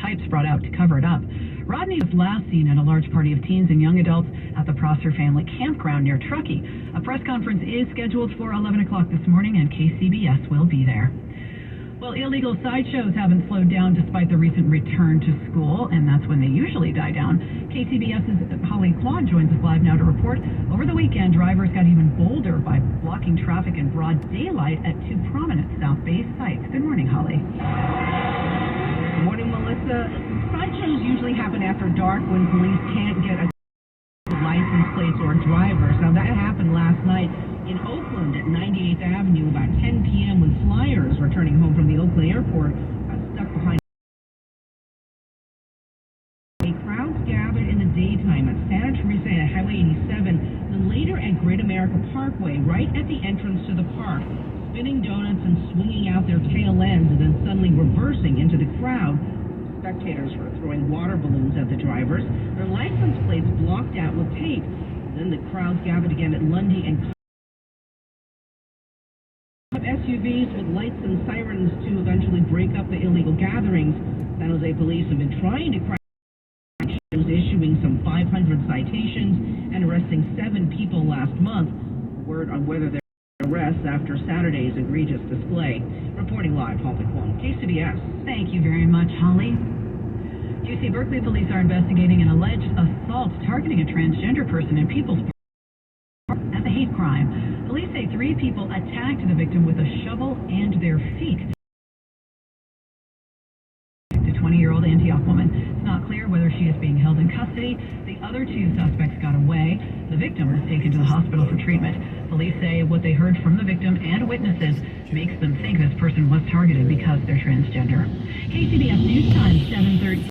pipes brought out to cover it up. Rodney was last seen at a large party of teens and young adults at the Prosser family campground near Truckee. A press conference is scheduled for 11 o'clock this morning, and KCBS will be there. Well, illegal sideshows haven't slowed down despite the recent return to school, and that's when they usually die down. KCBS's Holly Claude joins us live now to report. Over the weekend, drivers got even bolder by blocking traffic in broad daylight at two prominent South Bay sites. Good morning, Holly. Good morning, Melissa. Sideshows usually happen after dark when police can't get a license plates or drivers. Now, that happened last night in Oakland at 98th Avenue about 10 p.m. when flyers returning home from the Oakland airport got stuck behind. Crowds gathered in the daytime at Santa Teresa and Highway 87, then later at Great America Parkway, right at the entrance to the park, spinning donuts and swinging out their tail ends and then suddenly reversing into the crowd. Spectators were throwing water balloons at the drivers, their license plates blocked out with tape. Then the crowds gathered again at Lundy and SUVs with lights and sirens to eventually break up the illegal gatherings. San Jose police have been trying to crack shows, issuing some 500 citations and arresting 7 people last month. Word on whether they're arrests after Saturday's egregious display. Reporting live, Holly Kwong, KCBS. Thank you very much, Holly. UC Berkeley police are investigating an alleged assault targeting a transgender person in People's Park as a hate crime. Police say 3 people attacked the victim with a shovel and their feet. The 20-year-old Antioch woman. It's not clear whether she is being held in custody. The other 2 suspects got away. The victim was taken to the hospital for treatment. Police say what they heard from the victim and witnesses makes them think this person was targeted because they're transgender. KCBS News Time, 7:13.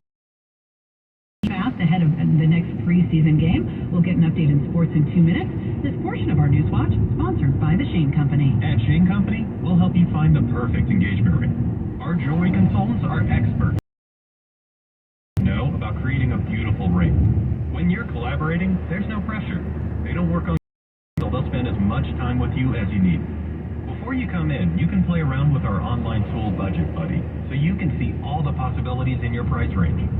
Fast ahead of the next preseason game. We'll get an update in sports in 2 minutes. This portion of our News Watch sponsored by the Shane Company. At Shane Company, we'll help you find the perfect engagement ring. Our jewelry consultants are experts know about creating a beautiful ring. When you're collaborating, there's no pressure. They don't work on you. They'll spend as much time with you as you need. Before you come in, you can play around with our online tool Budget Buddy so you can see all the possibilities in your price range.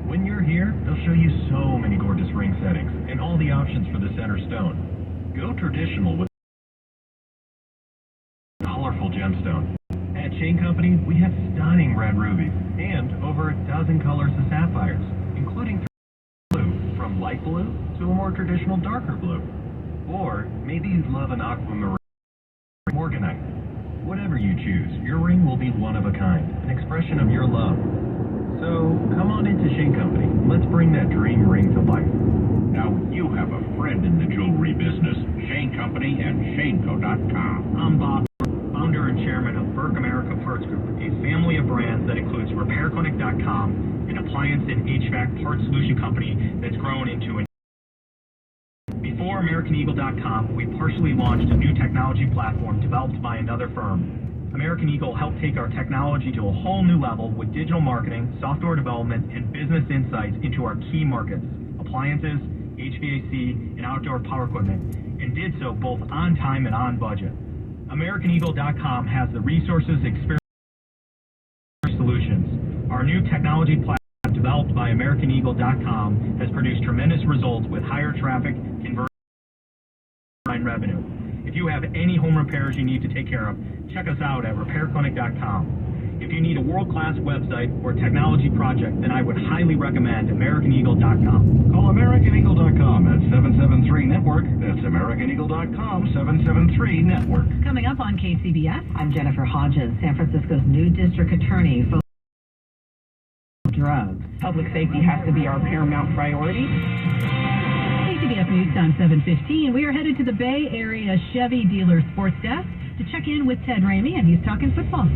When you're here, they'll show you so many gorgeous ring settings and all the options for the center stone. Go traditional with colorful gemstone. At Shane Company, we have stunning red rubies and over a dozen colors of sapphires, including blue, from light blue to a more traditional darker blue. Or maybe you'd love an aquamarine or morganite. Whatever you choose, your ring will be one of a kind, an expression of your love. So come on into Shane Company. Let's bring that dream ring to life. Now you have a friend in the jewelry business. Shane Company and ShaneCo.com. I'm Bob, founder and chairman of Burke America Parts Group, a family of brands that includes RepairClinic.com, an appliance and HVAC parts solution company that's grown into an. Before AmericanEagle.com, we partially launched a new technology platform developed by another firm. American Eagle helped take our technology to a whole new level with digital marketing, software development, and business insights into our key markets, appliances, HVAC, and outdoor power equipment, and did so both on time and on budget. AmericanEagle.com has the resources, experience, solutions. Our new technology platform developed by AmericanEagle.com has produced tremendous results with higher traffic, conversion, and revenue. If you have any home repairs you need to take care of, check us out at RepairClinic.com. If you need a world-class website or technology project, then I would highly recommend AmericanEagle.com. Call AmericanEagle.com at 773-NETWORK. That's AmericanEagle.com, 773-NETWORK. Coming up on KCBS, I'm Jennifer Hodges, San Francisco's new district attorney for drugs. Public safety has to be our paramount priority. KCBS News Time 7:15. We are headed to the Bay Area Chevy Dealer Sports Desk to check in with Ted Ramey, and he's talking football.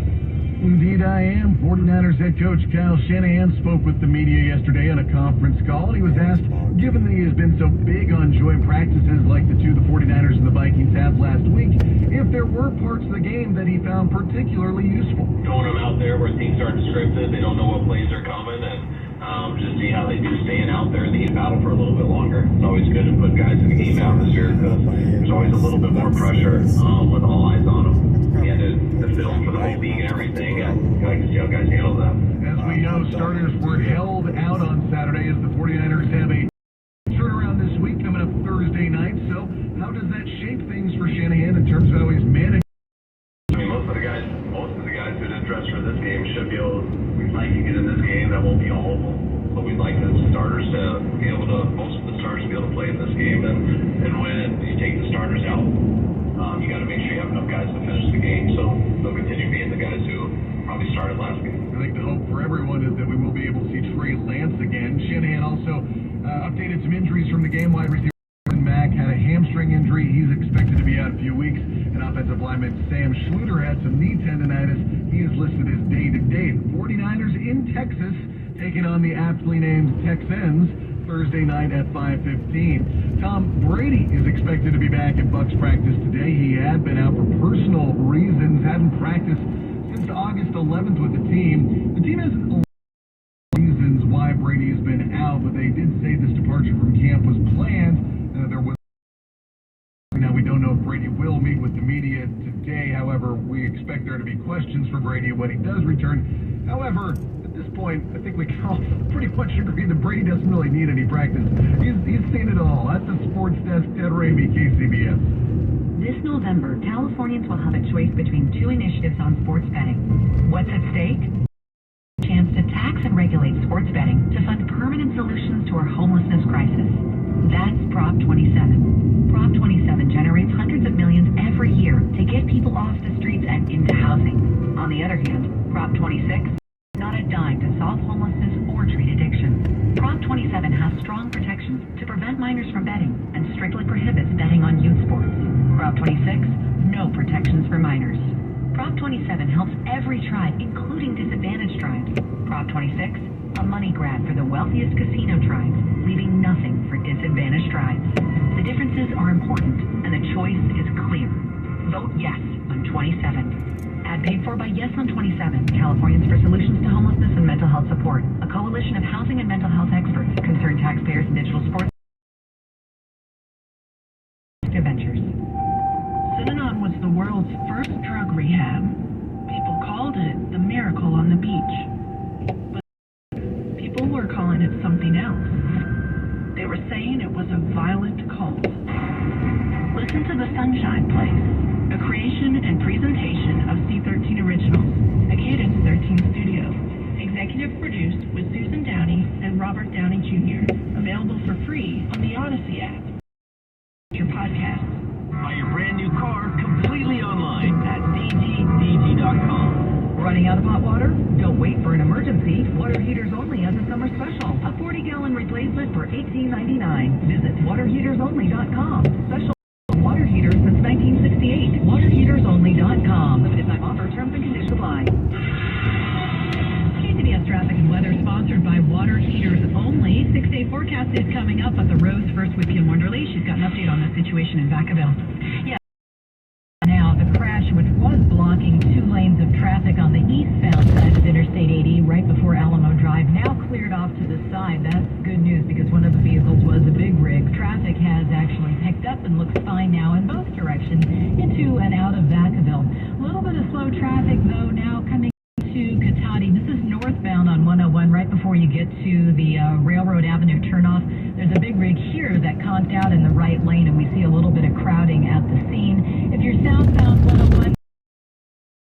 Indeed I am. 49ers head coach Kyle Shanahan spoke with the media yesterday on a conference call, and he was asked, given that he has been so big on joint practices like the 49ers and the Vikings had last week, if there were parts of the game that he found particularly useful. Throwing them out there where teams aren't scripted, they don't know what plays are coming, and just see how they do staying out there in the battle for a little bit longer. It's always good to put guys in the game atmosphere because there's always a little bit more pressure with all eyes on them. And the film for the whole league and everything, and I like to see how guys handle that. As we know, starters were held out on Saturday as the 49ers have a turnaround this week coming up Thursday night. So how does that shape things for Shanahan in terms of how he's managed? I mean, most of the guys who didn't dress for this game should be able. We'd like to get in this game. That won't be all of them, but we'd like the starters to be able to. Most of the starters to be able to play in this game. And when you take the starters out, you got to make sure you have enough guys to finish the game. So they'll continue being the guys who probably started last game. I think the hope for everyone is that we will be able to see Trey Lance again. Shanahan also updated some injuries from the game. Wide receiver Mack had a hamstring injury. He's expected to be out a few weeks. And offensive lineman Sam Schluter had some knee tendonitis. He is listed as day-to-day. 49ers in Texas taking on the aptly named Texans Thursday night at 5:15. Tom Brady is expected to be back at Bucs practice today. He had been out for personal reasons, hadn't practiced since August 11th with the team. The team hasn't reasons why Brady has been out, but they did say this departure from camp was planned. Now, we don't know if Brady will meet with the media today. However, we expect there to be questions for Brady when he does return. However, at this point, I think we can all pretty much agree that Brady doesn't really need any practice. He's seen it all. At the Sports Desk, Ted Ramey, KCBS. This November, Californians will have a choice between two initiatives on sports betting. What's at stake? Chance to tax and regulate sports betting to fund permanent solutions to our homelessness crisis. That's Prop 27. Prop 27 generates hundreds of millions every year to get people off the streets and into housing. On the other hand, Prop 26, not a dime to solve homelessness or treat addiction. Prop 27 has strong protections to prevent minors from betting and strictly prohibits betting on youth sports. Prop 26, no protections for minors. Prop 27 helps every tribe, including disadvantaged tribes. Prop 26, a money grab for the wealthiest casino tribes, leaving nothing for disadvantaged tribes. The differences are important, and the choice is clear. Vote yes on 27. Ad paid for by Yes on 27, Californians for Solutions to Homelessness and Mental Health Support, a coalition of housing and mental health experts, concerned taxpayers, and digital sports ventures. Synanon was the world's first drug rehab. People called it the miracle on the beach. But people were calling it something else. They were saying it was a violent cult. Listen to The Sunshine Place, a creation and presentation of C13 Originals, a Cadence 13 studio. Executive produced with Susan Downey and Robert Downey Jr. Available for free on the Odyssey app. Your podcast. Buy your brand new car completely online at DGDG.com. Running out of hot water? Don't wait for an emergency. Water Heaters Only has a summer special. A 40-gallon replacement for $18.99. Visit waterheatersonly.com. Special water heaters since 1968. Waterheatersonly.com. Limited time offer. Terms and conditions apply. KCBS Traffic and Weather sponsored by Water Heaters Only. 6-day forecast is coming up at the Rose first with Kim Wonderly. She's got an update on the situation in Vacaville. Yeah. Now, the crash, which was blocking 2 lanes of traffic on the eastbound side of Interstate 80 right before Alamo Drive, now cleared off to the side. That's good news because one of the vehicles was a big rig. Traffic has actually picked up and looks fine now in both directions into and out of Vacaville. A little bit of slow traffic, though, now coming to Cotati. This is northbound on 101 right before you get to the Railroad Avenue turnoff. There's a big rig here that conked out in the right lane, and we see a little bit of crowding at the scene. If you're southbound 101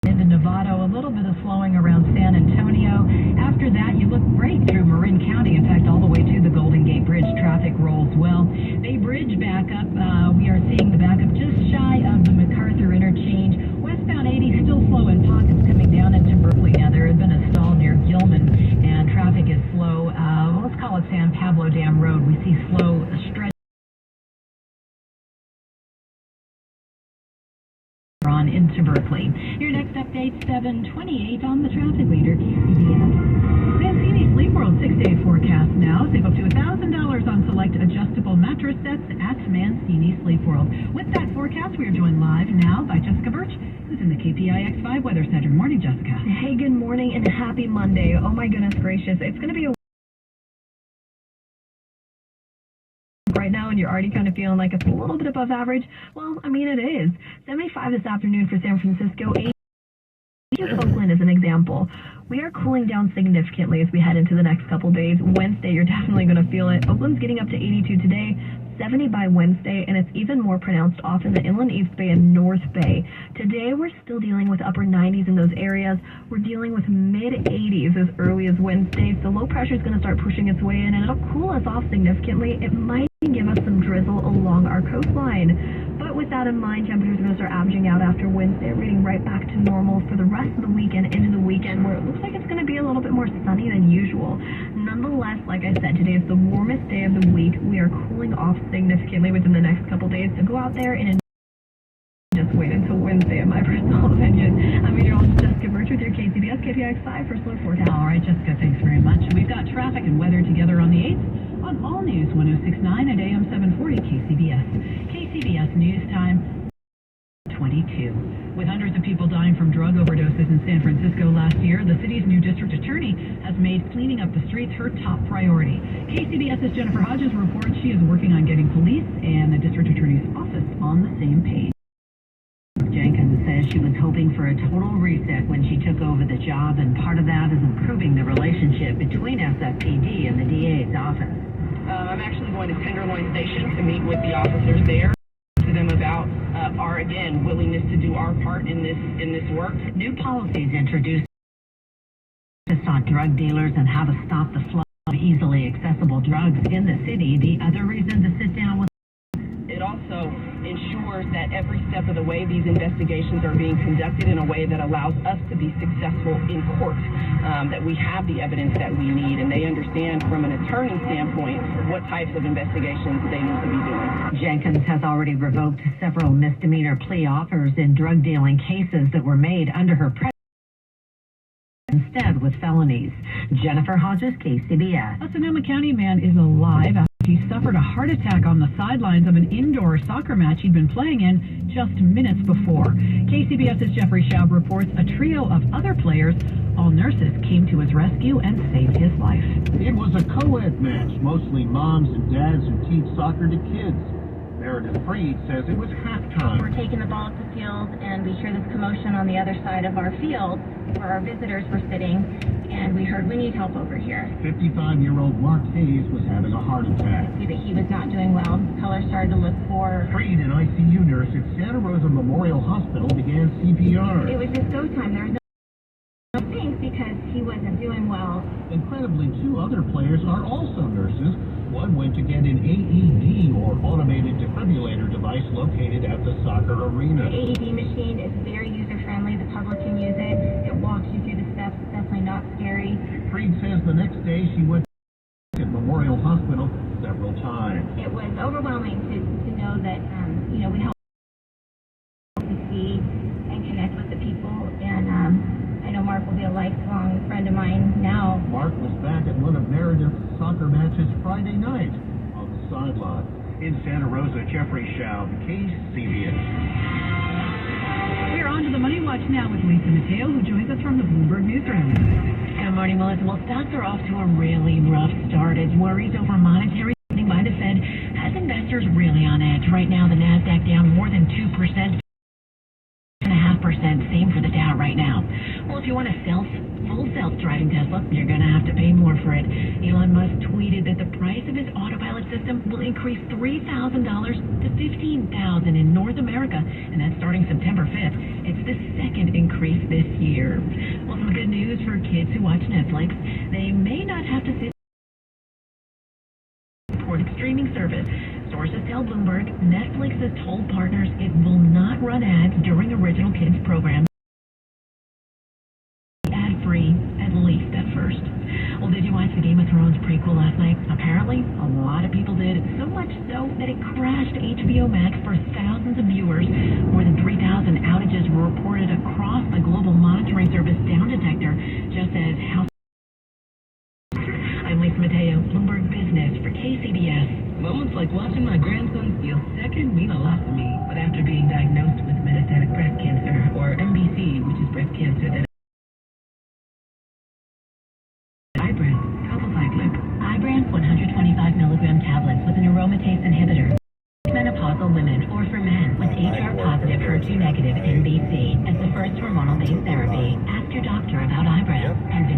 into Novato, a little bit of slowing around San Antonio. After that, you look right through Marin County. In fact, all the way to the Golden Gate Bridge, traffic rolls well. Bay Bridge backup, we are seeing the backup just shy of the MacArthur interchange. Westbound 80 still slow in pockets coming down into Berkeley. Now, there had been a stall near Gilman, and traffic is slow. Let's call it San Pablo Dam Road. We see slow stretch on into Berkeley. Your next update, 7:28 on the traffic leader, KCBS. Mancini Sleep World 6-day forecast now. Save up to $1,000 on select adjustable mattress sets at Mancini Sleep World. With that forecast, we are joined live now by Jessica Birch, who's in the KPIX5 Weather Center. Morning, Jessica. Hey, good morning and happy Monday. Oh my goodness gracious. It's going to be a right now, and you're already kind of feeling like it's a little bit above average. Well, I mean, it is. 75 this afternoon for San Francisco, 80 for Oakland as an example. We are cooling down significantly as we head into the next couple days. Wednesday, you're definitely going to feel it. Oakland's getting up to 82 today, 70 by Wednesday, and it's even more pronounced off in the Inland East Bay and North Bay. Today, we're still dealing with upper 90s in those areas. We're dealing with mid-80s as early as Wednesday, so low pressure is going to start pushing its way in, and it'll cool us off significantly. It might give us some drizzle along our coastline. But with that in mind, temperatures are going to start averaging out after Wednesday, reading right back to normal for the rest of the weekend into the weekend, where it looks like it's going to be a little bit more sunny than usual. Nonetheless, like I said, today is the warmest day of the week. We are cooling off significantly within the next couple days, so go out there and just wait until Wednesday, in my personal opinion. I'm meteorologist Jessica Birch with your KCBS KPIX 5 first alert forecast. All right, Jessica, thanks very much. We've got traffic and weather together on the 8th on All News 106.9 at AM 740 KCBS. KCBS News Time 22. With hundreds of people dying from drug overdoses in San Francisco last year, the city's new district attorney has made cleaning up the streets her top priority. KCBS's Jennifer Hodges reports she is working on getting police and the district attorney's office on the same page. Jenkins says she was hoping for a total reset when she took over the job, and part of that is improving the relationship between SFPD and the DA's office. I'm actually going to Tenderloin Station to meet with the officers there, to them about our, again, willingness to do our part in this work. New policies introduced on drug dealers and how to stop the flow of easily accessible drugs in the city. The other reason to sit down with it also ensures that every step of the way these investigations are being conducted in a way that allows us to be successful in court, that we have the evidence that we need, and they understand from an attorney standpoint what types of investigations they need to be doing. Jenkins has already revoked several misdemeanor plea offers in drug dealing cases that were made under her instead with felonies. Jennifer Hodges, KCBS. A Sonoma County man is alive after he suffered a heart attack on the sidelines of an indoor soccer match he'd been playing in just minutes before. KCBS's Jeffrey Schaub reports a trio of other players, all nurses, came to his rescue and saved his life. It was a co-ed match, mostly moms and dads who teach soccer to kids. Meredith Freed says it was halftime. We're taking the ball up the field, and we hear this commotion on the other side of our field where our visitors were sitting, and we heard, we need help over here. 55-year-old Mark Hayes was having a heart attack. See that he was not doing well. Color started to look for... Freed, an ICU nurse at Santa Rosa Memorial Hospital, began CPR. It was just go time. There was no things because he wasn't doing well. Incredibly, two other players are also nurses. One went to get an AED, or automated defibrillator device, located at the soccer arena. The AED machine is very user-friendly. The public can use it. It walks you through the steps. It's definitely not scary. Freed says the next day she went to Memorial Hospital several times. It was overwhelming to know that, we help to see and connect with the people. And I know Mark will be a lifelong friend of mine now. Mark was back at one of Meredith's soccer matches Friday night on the sideline. In Santa Rosa, Jeffrey Schaub, KCBS. We're on to the Money Watch now with Lisa Mateo, who joins us from the Bloomberg Newsroom. Good morning, Melissa. Well, stocks are off to a really rough start as worries over monetary easing by the Fed has investors really on edge. Right now, the NASDAQ down more than 2%. 2.5%, same for the Dow right now. Well, if you want a full self-driving Tesla, you're going to have to pay more for it. Elon Musk tweeted that the price of his autopilot system will increase $3,000 to $15,000 in North America, and that's starting September 5th. It's the second increase this year. Well, some good news for kids who watch Netflix. They may not have to sit for a streaming service. Sources tell Bloomberg Netflix has told partners it will not run ads during original kids programs. Ad-free, at least at first. Well, did you watch the Game of Thrones prequel last night? Apparently, a lot of people did. So much so that it crashed HBO Max for thousands of viewers. More than 3,000 outages were reported across the global monitoring service Down Detector, just as House. I'm Lisa Mateo, Bloomberg Business for KCBS. Moments like watching my grandson steal second mean a lot to me. But after being diagnosed with metastatic breast cancer, or MBC, which is breast cancer that Ibrance, Probocyclic. Ibrance 125 milligram tablets with an aromatase inhibitor. Menopausal women or for men with HR-positive, HER2-negative MBC as the first hormonal-based therapy. Ask your doctor about Ibrance and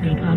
stay calm.